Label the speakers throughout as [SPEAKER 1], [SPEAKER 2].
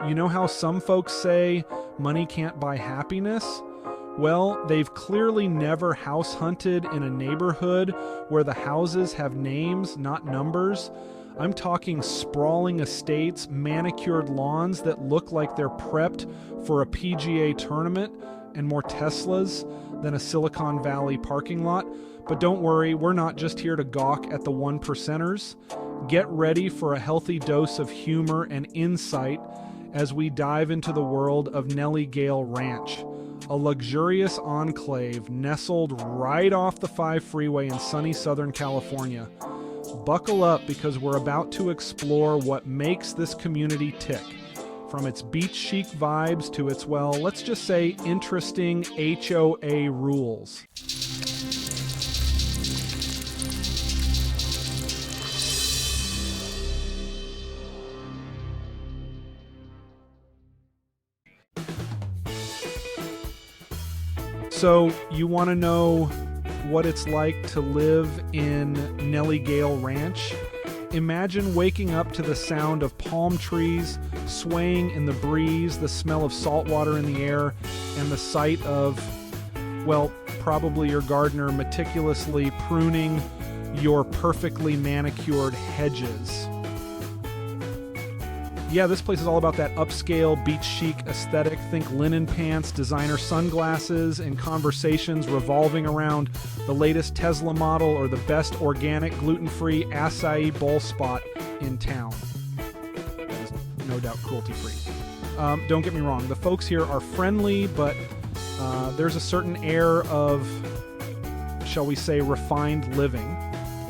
[SPEAKER 1] You know how some folks say money can't buy happiness? Well, they've clearly never house hunted in a neighborhood where the houses have names, not numbers. I'm talking sprawling estates, manicured lawns that look like they're prepped for a PGA tournament, and more Teslas than a Silicon Valley parking lot. But don't worry, we're not just here to gawk at the one percenters. Get ready for a healthy dose of humor and insight as we dive into the world of Nellie Gail Ranch, a luxurious enclave nestled right off the 5 freeway in sunny Southern California. Buckle up because we're about to explore what makes this community tick, from its beach chic vibes to its, well, let's just say interesting HOA rules. So you want to know what it's like to live in Nellie Gail Ranch? Imagine waking up to the sound of palm trees swaying in the breeze, the smell of salt water in the air, and the sight of, well, probably your gardener meticulously pruning your perfectly manicured hedges. Yeah, this place is all about that upscale, beach chic aesthetic. Think linen pants, designer sunglasses, and conversations revolving around the latest Tesla model or the best organic, gluten-free acai bowl spot in town. That is no doubt cruelty-free. Don't get me wrong, the folks here are friendly, but there's a certain air of, shall we say, refined living.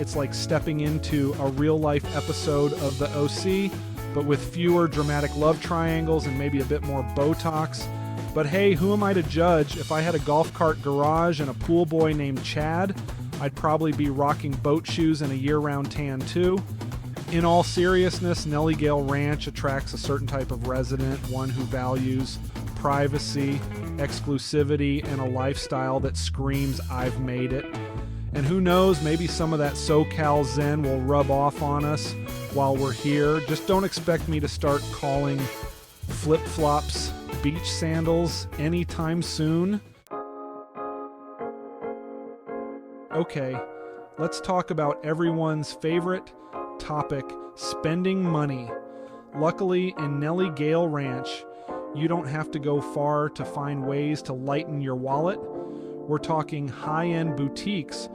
[SPEAKER 1] It's like stepping into a real-life episode of the OC, but with fewer dramatic love triangles and maybe a bit more Botox. But hey, who am I to judge? If I had a golf cart garage and a pool boy named Chad, I'd probably be rocking boat shoes and a year-round tan too. In all seriousness, Nellie Gail Ranch attracts a certain type of resident, one who values privacy, exclusivity, and a lifestyle that screams, "I've made it." And who knows, maybe some of that SoCal zen will rub off on us while we're here. Just don't expect me to start calling flip-flops beach sandals anytime soon. Okay, let's talk about everyone's favorite topic, spending money. Luckily, in Nellie Gail Ranch, you don't have to go far to find ways to lighten your wallet. We're talking high-end boutiques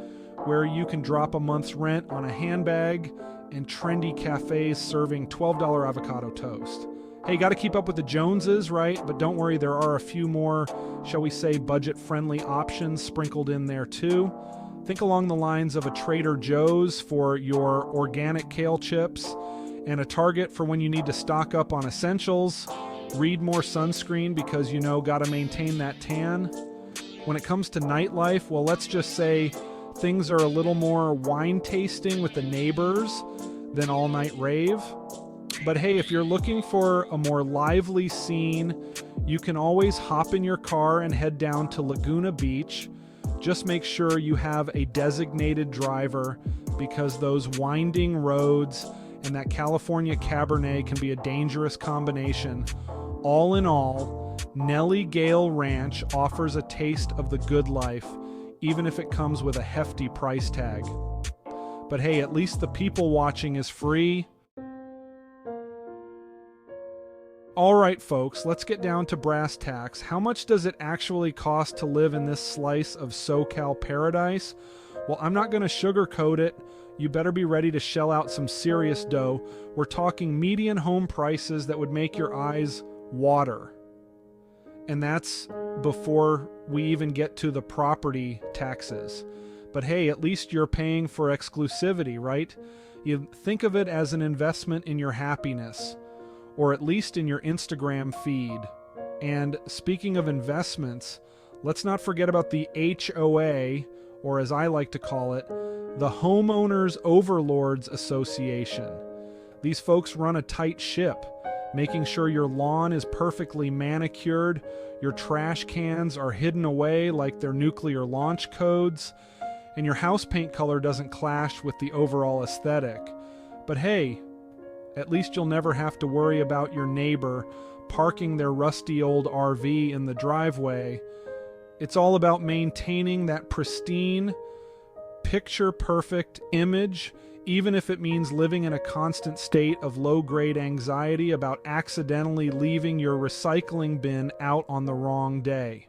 [SPEAKER 1] where you can drop a month's rent on a handbag and trendy cafes serving $12 avocado toast. Hey, got to keep up with the Joneses, right? But don't worry, there are a few more, shall we say, budget-friendly options sprinkled in there too. Think along the lines of a Trader Joe's for your organic kale chips and a Target for when you need to stock up on essentials. Read more sunscreen because, you know, got to maintain that tan. When it comes to nightlife, well, let's just say things are a little more wine tasting with the neighbors than all-night rave. But hey, if you're looking for a more lively scene, you can always hop in your car and head down to Laguna Beach. Just make sure you have a designated driver because those winding roads and that California Cabernet can be a dangerous combination. All in all, Nellie Gail Ranch offers a taste of the good life, even if it comes with a hefty price tag. But hey, at least the people watching is free. All right, folks, let's get down to brass tacks. How much does it actually cost to live in this slice of SoCal paradise? Well, I'm not going to sugarcoat it. You better be ready to shell out some serious dough. We're talking median home prices that would make your eyes water. And that's before we even get to the property taxes. But hey, at least you're paying for exclusivity, right? You think of it as an investment in your happiness, or at least in your Instagram feed. And speaking of investments, let's not forget about the HOA, or as I like to call it, the Homeowners Overlords Association. These folks run a tight ship, making sure your lawn is perfectly manicured, your trash cans are hidden away like they're nuclear launch codes, and your house paint color doesn't clash with the overall aesthetic. But hey, at least you'll never have to worry about your neighbor parking their rusty old RV in the driveway. It's all about maintaining that pristine, picture-perfect image, even if it means living in a constant state of low-grade anxiety about accidentally leaving your recycling bin out on the wrong day.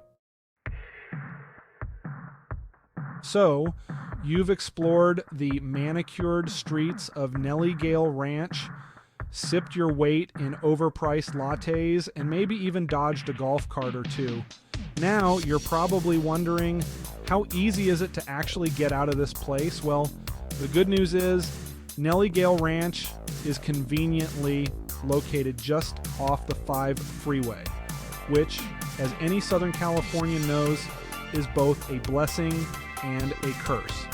[SPEAKER 1] So, you've explored the manicured streets of Nellie Gail Ranch, sipped your weight in overpriced lattes, and maybe even dodged a golf cart or two. Now, you're probably wondering, how easy is it to actually get out of this place? Well, the good news is, Nellie Gail Ranch is conveniently located just off the 5 freeway, which, as any Southern Californian knows, is both a blessing and a curse.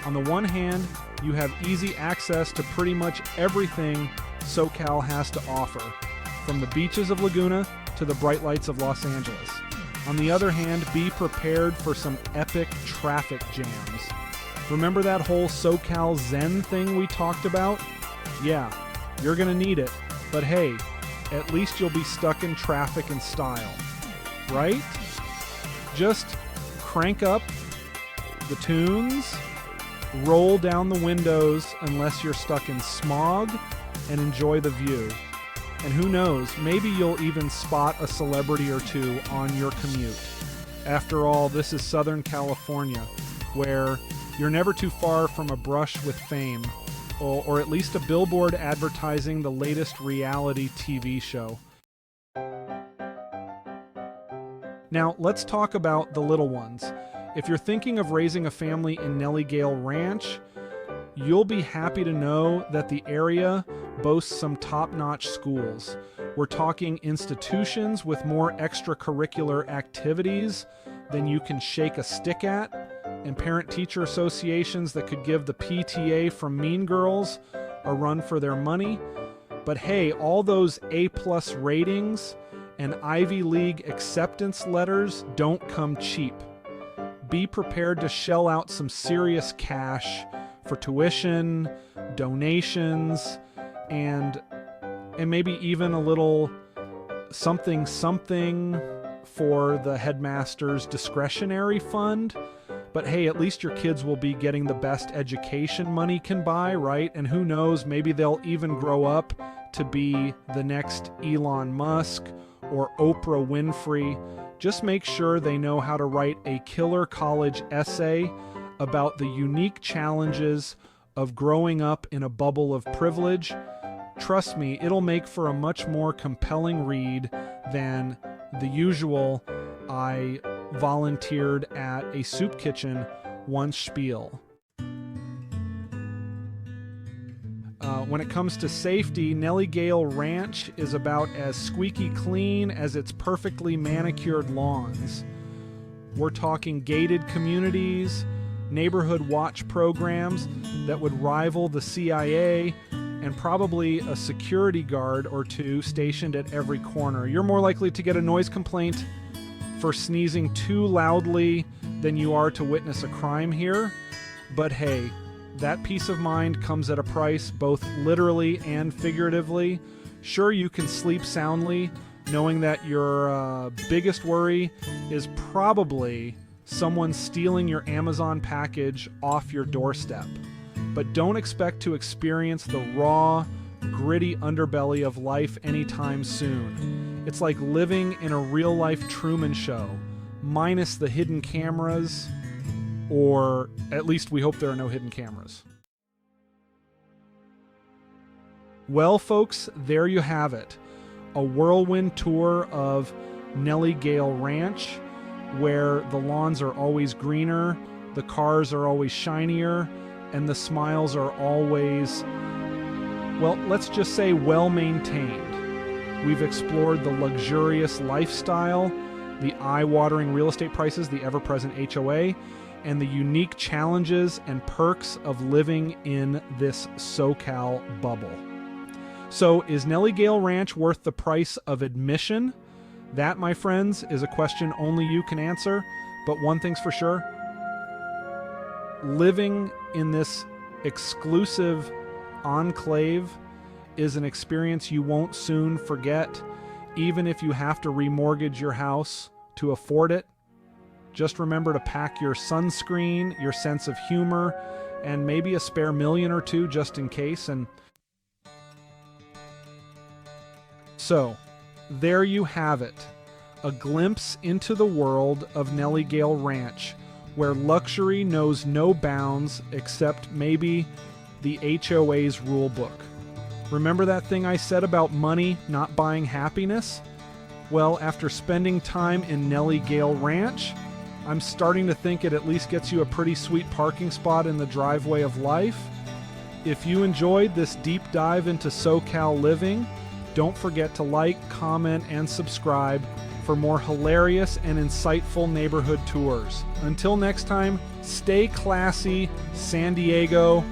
[SPEAKER 1] On the one hand, you have easy access to pretty much everything SoCal has to offer, from the beaches of Laguna to the bright lights of Los Angeles. On the other hand, be prepared for some epic traffic jams. Remember that whole SoCal Zen thing we talked about? Yeah, you're gonna need it, but hey, at least you'll be stuck in traffic in style, right? Just crank up the tunes, roll down the windows unless you're stuck in smog, and enjoy the view. And who knows, maybe you'll even spot a celebrity or two on your commute. After all, this is Southern California, where you're never too far from a brush with fame, or at least a billboard advertising the latest reality TV show. Now, let's talk about the little ones. If you're thinking of raising a family in Nellie Gail Ranch, you'll be happy to know that the area boasts some top-notch schools. We're talking institutions with more extracurricular activities than you can shake a stick at, and parent-teacher associations that could give the PTA from Mean Girls a run for their money. But hey, all those A+ ratings and Ivy League acceptance letters don't come cheap. Be prepared to shell out some serious cash for tuition, donations, and maybe even a little something for the headmaster's discretionary fund. But hey, at least your kids will be getting the best education money can buy, right? And who knows, maybe they'll even grow up to be the next Elon Musk or Oprah Winfrey. Just make sure they know how to write a killer college essay about the unique challenges of growing up in a bubble of privilege. Trust me, it'll make for a much more compelling read than the usual I volunteered at a soup kitchen once spiel. When it comes to safety, Nellie Gail Ranch is about as squeaky clean as its perfectly manicured lawns. We're talking gated communities, neighborhood watch programs that would rival the CIA, and probably a security guard or two stationed at every corner. You're more likely to get a noise complaint for sneezing too loudly than you are to witness a crime here. But hey, that peace of mind comes at a price, both literally and figuratively. Sure, you can sleep soundly knowing that your biggest worry is probably someone stealing your Amazon package off your doorstep. But don't expect to experience the raw, gritty underbelly of life anytime soon. It's like living in a real-life Truman Show, minus the hidden cameras, or at least we hope there are no hidden cameras. Well, folks, there you have it. A whirlwind tour of Nellie Gail Ranch, where the lawns are always greener, the cars are always shinier, and the smiles are always, well, let's just say well-maintained. We've explored the luxurious lifestyle, the eye-watering real estate prices, the ever-present HOA, and the unique challenges and perks of living in this SoCal bubble. So, is Nellie Gail Ranch worth the price of admission? That, my friends, is a question only you can answer, but one thing's for sure. Living in this exclusive enclave is an experience you won't soon forget, even if you have to remortgage your house to afford it. Just remember to pack your sunscreen, your sense of humor, and maybe a spare $1 or $2 million just in case. And so, there you have it. A glimpse into the world of Nellie Gail Ranch, where luxury knows no bounds except maybe the HOA's rule book. Remember that thing I said about money not buying happiness? Well, after spending time in Nellie Gail Ranch, I'm starting to think it at least gets you a pretty sweet parking spot in the driveway of life. If you enjoyed this deep dive into SoCal living, don't forget to like, comment, and subscribe for more hilarious and insightful neighborhood tours. Until next time, stay classy, San Diego.